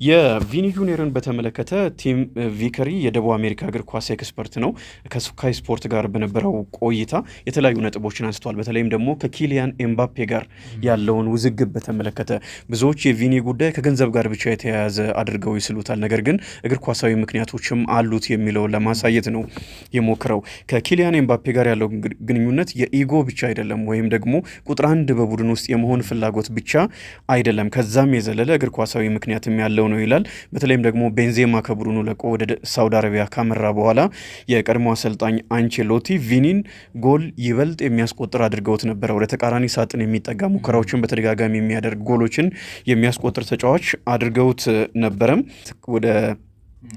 የቪኒ ጁኒየርን በተመለከተ ቲም ቪከሪ የደቡብ አሜሪካ እግር ኳስ ኤክስፐርት ነው። ከስካይ ስፖርት ጋር በነበረው ቆይታ የተለያዩ ነጥቦችን አንስተዋል። በተለይም ደግሞ ከኪሊያን ኤምባፔ ጋር ያለውን ውዝግብ በተመለከተ ብዙዎች የቪኒ ጉዳይ ከገንዘብ ጋር ብቻ የተያያዘ አድርገው ይስሉታል። ነገር ግን እግር ኳሳዊ ምክንያቶችም አሉት የሚለውን ለማሳየት ነው የሞክረው። ከኪሊያን ኤምባፔ ጋር ያለው ግንኙነት የኢጎ ብቻ አይደለም፣ ወይም ደግሞ ቁጥር አንድ በቡድን ውስጥ የመሆን ፍላጎት ብቻ አይደለም። ከዛም የዘለለ እግር ኳሳዊ ምክንያትም ያለው ነው ይላል። በተለይም ደግሞ ቤንዜማ ከቡድኑ ለቆ ወደ ሳውዲ አረቢያ ካመራ በኋላ የቀድሞ አሰልጣኝ አንቼሎቲ ቪኒን ጎል ይበልጥ የሚያስቆጥር አድርገውት ነበረ። ወደ ተቃራኒ ሳጥን የሚጠጋ ሙከራዎችን በተደጋጋሚ የሚያደርግ ጎሎችን የሚያስቆጥር ተጫዋች አድርገውት ነበረም። ወደ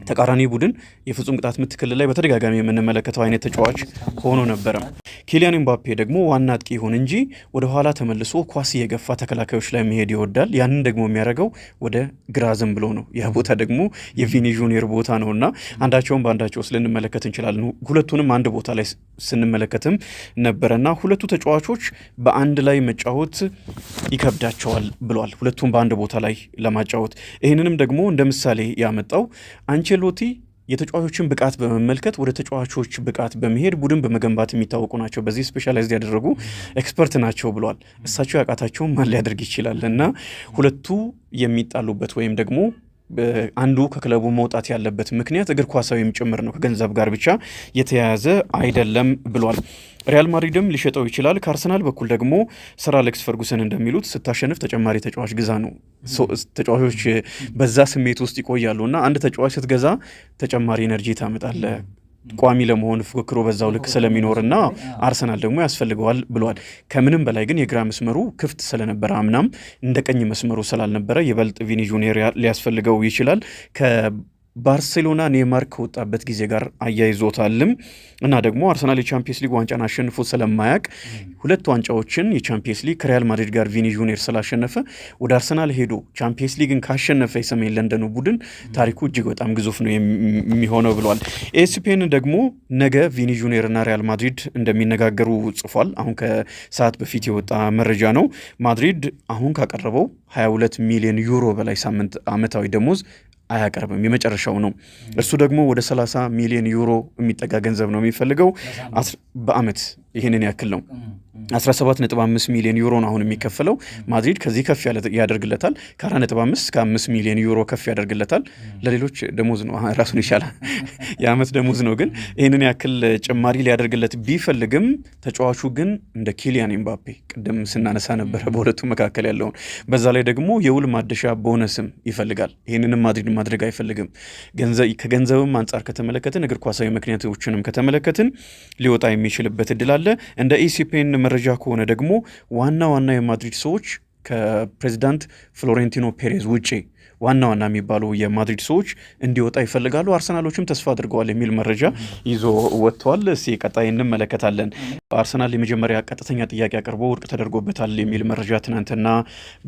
ተቃራኒ ቡድን የፍጹም ቅጣት ምት ክልል ላይ በተደጋጋሚ የምንመለከተው አይነት ተጫዋች ሆኖ ነበረ። ኪሊያን ኤምባፔ ደግሞ ዋና አጥቂ ይሁን እንጂ ወደ ኋላ ተመልሶ ኳስ የገፋ ተከላካዮች ላይ መሄድ ይወዳል። ያንን ደግሞ የሚያደርገው ወደ ግራ ዝም ብሎ ነው። ያ ቦታ ደግሞ የቪኒ ጁኒየር ቦታ ነውና አንዳቸውን በአንዳቸው ልንመለከት እንችላለን። ሁለቱንም አንድ ቦታ ላይ ስንመለከትም ነበረና ሁለቱ ተጫዋቾች በአንድ ላይ መጫወት ይከብዳቸዋል ብሏል። ሁለቱም በአንድ ቦታ ላይ ለማጫወት ይህንንም ደግሞ እንደ ምሳሌ ያመጣው አንቼሎቲ የተጫዋቾችን ብቃት በመመልከት ወደ ተጫዋቾች ብቃት በመሄድ ቡድን በመገንባት የሚታወቁ ናቸው። በዚህ ስፔሻላይዝድ ያደረጉ ኤክስፐርት ናቸው ብሏል። እሳቸው ያቃታቸውን ማን ሊያደርግ ይችላል? እና ሁለቱ የሚጣሉበት ወይም ደግሞ አንዱ ከክለቡ መውጣት ያለበት ምክንያት እግር ኳሳዊም ጭምር ነው፣ ከገንዘብ ጋር ብቻ የተያያዘ አይደለም ብሏል። ሪያል ማድሪድም ሊሸጠው ይችላል። ከአርሰናል በኩል ደግሞ ሰር አሌክስ ፈርጉሰን እንደሚሉት ስታሸንፍ ተጨማሪ ተጫዋች ግዛ ነው። ተጫዋቾች በዛ ስሜት ውስጥ ይቆያሉ እና አንድ ተጫዋች ስትገዛ ተጨማሪ ኤነርጂ ታመጣለ ቋሚ ለመሆን ፉክክሩ በዛው ልክ ስለሚኖርና አርሰናል ደግሞ ያስፈልገዋል ብሏል። ከምንም በላይ ግን የግራ መስመሩ ክፍት ስለነበረ አምናም እንደ ቀኝ መስመሩ ስላልነበረ ይበልጥ ቪኒ ጁኒየር ሊያስፈልገው ይችላል። ባርሴሎና ኔይማር ከወጣበት ጊዜ ጋር አያይዞታልም እና ደግሞ አርሰናል የቻምፒየንስ ሊግ ዋንጫን አሸንፎ ስለማያቅ ሁለት ዋንጫዎችን የቻምፒየንስ ሊግ ከሪያል ማድሪድ ጋር ቪኒ ጁኒየር ስላሸነፈ ወደ አርሰናል ሄዶ ቻምፒየንስ ሊግን ካሸነፈ የሰሜን ለንደኑ ቡድን ታሪኩ እጅግ በጣም ግዙፍ ነው የሚሆነው ብሏል። ኤስፒኤን ደግሞ ነገ ቪኒ ጁኒየር እና ሪያል ማድሪድ እንደሚነጋገሩ ጽፏል። አሁን ከሰዓት በፊት የወጣ መረጃ ነው። ማድሪድ አሁን ካቀረበው 22 ሚሊዮን ዩሮ በላይ ሳምንት ዓመታዊ ደሞዝ አያቀርብም። የመጨረሻው ነው። እሱ ደግሞ ወደ 30 ሚሊዮን ዩሮ የሚጠጋ ገንዘብ ነው የሚፈልገው በአመት። ይህንን ያክል ነው። 17.5 ሚሊዮን ዩሮ ነው አሁን የሚከፈለው። ማድሪድ ከዚህ ከፍ ያደርግለታል። ከ4.5 እስከ 5 ሚሊዮን ዩሮ ከፍ ያደርግለታል። ለሌሎች ደሞዝ ነው ራሱን ይሻላል የአመት ደሞዝ ነው። ግን ይህንን ያክል ጭማሪ ሊያደርግለት ቢፈልግም ተጫዋቹ ግን እንደ ኪሊያን ኤምባፔ ቅድም ስናነሳ ነበረ በሁለቱ መካከል ያለውን፣ በዛ ላይ ደግሞ የውል ማደሻ ቦነስም ይፈልጋል። ይህንንም ማድሪድ ማድረግ አይፈልግም። ከገንዘብም አንጻር ከተመለከትን እግር ኳሳዊ ምክንያቶችንም ከተመለከትን ሊወጣ የሚችልበት እድል አለ። እንደ ኢሲፔን መረጃ ከሆነ ደግሞ ዋና የማድሪድ ሰዎች ከፕሬዚዳንት ፍሎሬንቲኖ ፔሬዝ ውጪ ዋና የሚባሉ የማድሪድ ሰዎች እንዲወጣ ይፈልጋሉ። አርሰናሎችም ተስፋ አድርገዋል የሚል መረጃ ይዞ ወጥቷል። እስኪ ቀጣይ እንመለከታለን። በአርሰናል የመጀመሪያ ቀጥተኛ ጥያቄ አቅርቦ ውድቅ ተደርጎበታል የሚል መረጃ ትናንትና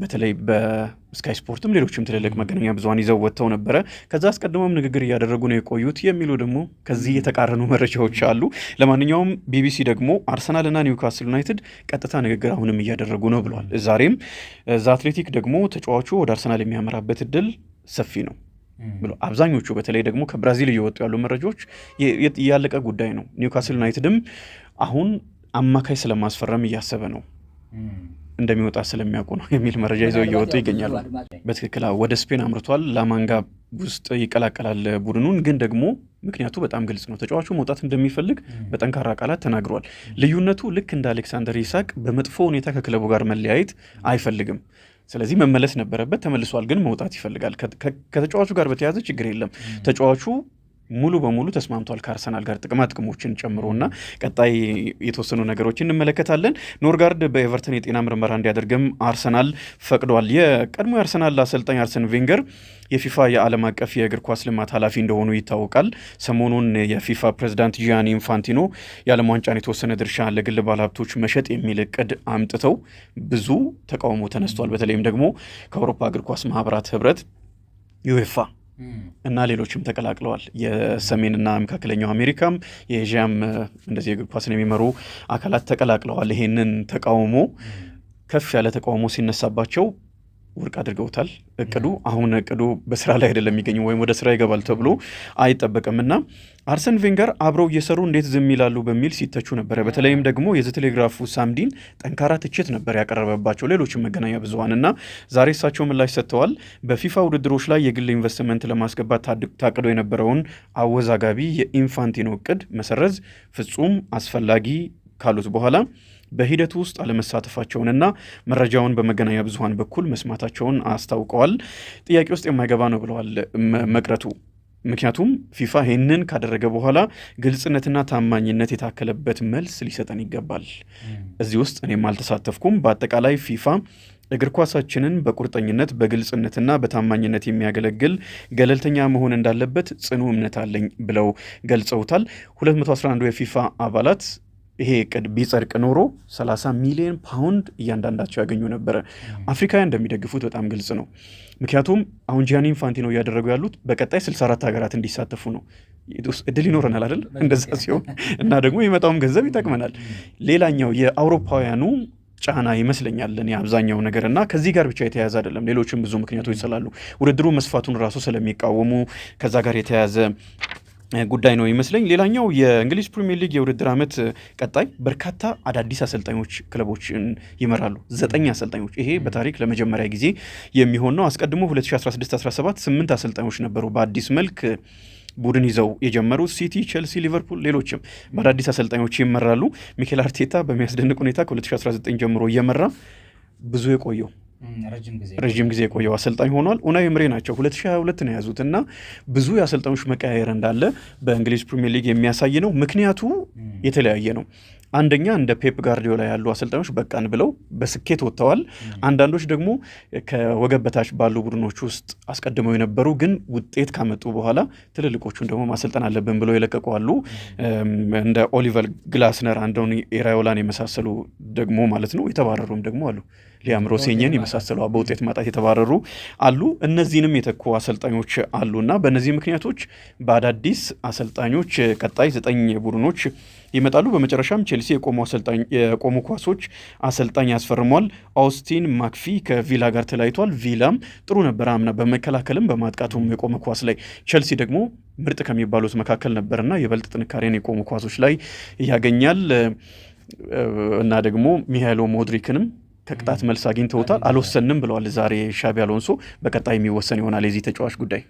በተለይ በስካይ ስፖርትም ሌሎችም ትልልቅ መገናኛ ብዙሃን ይዘው ወጥተው ነበረ። ከዛ አስቀድሞም ንግግር እያደረጉ ነው የቆዩት የሚሉ ደግሞ ከዚህ የተቃረኑ መረጃዎች አሉ። ለማንኛውም ቢቢሲ ደግሞ አርሰናልና ኒውካስል ዩናይትድ ቀጥታ ንግግር አሁንም እያደረጉ ነው ብሏል። ዛሬም አትሌቲክ ደግሞ ተጫዋቹ ወደ አርሰናል የሚያመራበት እድል ሰፊ ነው ብሎ አብዛኞቹ በተለይ ደግሞ ከብራዚል እየወጡ ያሉ መረጃዎች ያለቀ ጉዳይ ነው። ኒውካስል ዩናይትድም አሁን አማካይ ስለማስፈረም እያሰበ ነው፣ እንደሚወጣ ስለሚያውቁ ነው የሚል መረጃ ይዘው እየወጡ ይገኛሉ። በትክክል ወደ ስፔን አምርቷል። ላማንጋ ውስጥ ይቀላቀላል ቡድኑን። ግን ደግሞ ምክንያቱ በጣም ግልጽ ነው። ተጫዋቹ መውጣት እንደሚፈልግ በጠንካራ ቃላት ተናግሯል። ልዩነቱ ልክ እንደ አሌክሳንደር ኢሳቅ በመጥፎ ሁኔታ ከክለቡ ጋር መለያየት አይፈልግም። ስለዚህ መመለስ ነበረበት፣ ተመልሷል። ግን መውጣት ይፈልጋል። ከተጫዋቹ ጋር በተያያዘ ችግር የለም። ተጫዋቹ ሙሉ በሙሉ ተስማምቷል ከአርሰናል ጋር ጥቅማ ጥቅሞችን ጨምሮና ቀጣይ የተወሰኑ ነገሮችን እንመለከታለን። ኖርጋርድ በኤቨርተን የጤና ምርመራ እንዲያደርግም አርሰናል ፈቅዷል። የቀድሞ የአርሰናል አሰልጣኝ አርሰን ቬንገር የፊፋ የዓለም አቀፍ የእግር ኳስ ልማት ኃላፊ እንደሆኑ ይታወቃል። ሰሞኑን የፊፋ ፕሬዚዳንት ጂያኒ ኢንፋንቲኖ የዓለም ዋንጫን የተወሰነ ድርሻ ለግል ባለሀብቶች መሸጥ የሚል እቅድ አምጥተው ብዙ ተቃውሞ ተነስቷል። በተለይም ደግሞ ከአውሮፓ እግር ኳስ ማህበራት ህብረት ዩኤፋ እና ሌሎችም ተቀላቅለዋል። የሰሜንና መካከለኛው አሜሪካም የኤዥያም እንደዚህ የእግር ኳስን የሚመሩ አካላት ተቀላቅለዋል። ይሄንን ተቃውሞ ከፍ ያለ ተቃውሞ ሲነሳባቸው ውድቅ አድርገውታል። እቅዱ በስራ ላይ አይደለም የሚገኘው ወይም ወደ ስራ ይገባል ተብሎ አይጠበቅምና አርሰን ቬንገር አብረው እየሰሩ እንዴት ዝም ይላሉ በሚል ሲተቹ ነበረ። በተለይም ደግሞ የዘ ቴሌግራፉ ሳምዲን ጠንካራ ትችት ነበር ያቀረበባቸው ሌሎችም መገናኛ ብዙሃንና ዛሬ እሳቸው ምላሽ ሰጥተዋል። በፊፋ ውድድሮች ላይ የግል ኢንቨስትመንት ለማስገባት ታቅዶ የነበረውን አወዛጋቢ የኢንፋንቲኖ እቅድ መሰረዝ ፍጹም አስፈላጊ ካሉት በኋላ በሂደቱ ውስጥ አለመሳተፋቸውንና መረጃውን በመገናኛ ብዙሃን በኩል መስማታቸውን አስታውቀዋል። ጥያቄ ውስጥ የማይገባ ነው ብለዋል መቅረቱ። ምክንያቱም ፊፋ ይህንን ካደረገ በኋላ ግልጽነትና ታማኝነት የታከለበት መልስ ሊሰጠን ይገባል። እዚህ ውስጥ እኔም አልተሳተፍኩም። በአጠቃላይ ፊፋ እግር ኳሳችንን በቁርጠኝነት በግልጽነትና በታማኝነት የሚያገለግል ገለልተኛ መሆን እንዳለበት ጽኑ እምነት አለኝ ብለው ገልጸውታል። 211 የፊፋ አባላት ይሄ እቅድ ቢጸድቅ ኖሮ 30 ሚሊዮን ፓውንድ እያንዳንዳቸው ያገኙ ነበረ። አፍሪካውያን እንደሚደግፉት በጣም ግልጽ ነው። ምክንያቱም አሁን ጂያኒ ኢንፋንቲኖ እያደረጉ ያሉት በቀጣይ 64 ሀገራት እንዲሳተፉ ነው። እድል ይኖረናል አይደል? እንደዛ ሲሆን እና ደግሞ የመጣውም ገንዘብ ይጠቅመናል። ሌላኛው የአውሮፓውያኑ ጫና ይመስለኛል እኔ አብዛኛው ነገር እና ከዚህ ጋር ብቻ የተያያዘ አይደለም። ሌሎችም ብዙ ምክንያቶች ስላሉ ውድድሩ መስፋቱን ራሱ ስለሚቃወሙ ከዛ ጋር የተያያዘ ጉዳይ ነው ይመስለኝ። ሌላኛው የእንግሊዝ ፕሪሚየር ሊግ የውድድር ዓመት ቀጣይ በርካታ አዳዲስ አሰልጣኞች ክለቦችን ይመራሉ። 9 አሰልጣኞች። ይሄ በታሪክ ለመጀመሪያ ጊዜ የሚሆን ነው። አስቀድሞ 2016-17 8 አሰልጣኞች ነበሩ በአዲስ መልክ ቡድን ይዘው የጀመሩት። ሲቲ፣ ቼልሲ፣ ሊቨርፑል ሌሎችም በአዳዲስ አሰልጣኞች ይመራሉ። ሚኬል አርቴታ በሚያስደንቅ ሁኔታ ከ2019 ጀምሮ እየመራ ብዙ የቆየው ረጅም ጊዜ የቆየው አሰልጣኝ ሆኗል። ኡናይ ኤምሬ ናቸው 2022 ነው የያዙት እና ብዙ የአሰልጣኞች መቀያየር እንዳለ በእንግሊዝ ፕሪሚየር ሊግ የሚያሳይ ነው። ምክንያቱ የተለያየ ነው። አንደኛ እንደ ፔፕ ጋርዲዮላ ያሉ አሰልጣኞች በቃን ብለው በስኬት ወጥተዋል። አንዳንዶች ደግሞ ከወገብ በታች ባሉ ቡድኖች ውስጥ አስቀድመው የነበሩ ግን ውጤት ካመጡ በኋላ ትልልቆቹን ደግሞ ማሰልጠን አለብን ብለው የለቀቁ አሉ። እንደ ኦሊቨር ግላስነር፣ አንዶኒ ኢራዮላን የመሳሰሉ ደግሞ ማለት ነው። የተባረሩም ደግሞ አሉ። ሊያም ሮሴኝን የመሳሰሉ በውጤት ማጣት የተባረሩ አሉ። እነዚህንም የተኩ አሰልጣኞች አሉና በእነዚህ ምክንያቶች በአዳዲስ አሰልጣኞች ቀጣይ 9 ቡድኖች ይመጣሉ። በመጨረሻም ቼልሲ የቆሙ ኳሶች አሰልጣኝ ያስፈርሟል። ኦስቲን ማክፊ ከቪላ ጋር ተለያይቷል። ቪላም ጥሩ ነበር አምና በመከላከልም በማጥቃቱም የቆመ ኳስ ላይ። ቼልሲ ደግሞ ምርጥ ከሚባሉት መካከል ነበርና የበልጥ ጥንካሬን የቆሙ ኳሶች ላይ ያገኛል እና ደግሞ ሚሃይሎ ሞድሪክንም ከቅጣት መልስ አግኝተውታል። አልወሰንም ብለዋል ዛሬ ሻቢ አሎንሶ። በቀጣይ የሚወሰን ይሆናል የዚህ ተጫዋች ጉዳይ።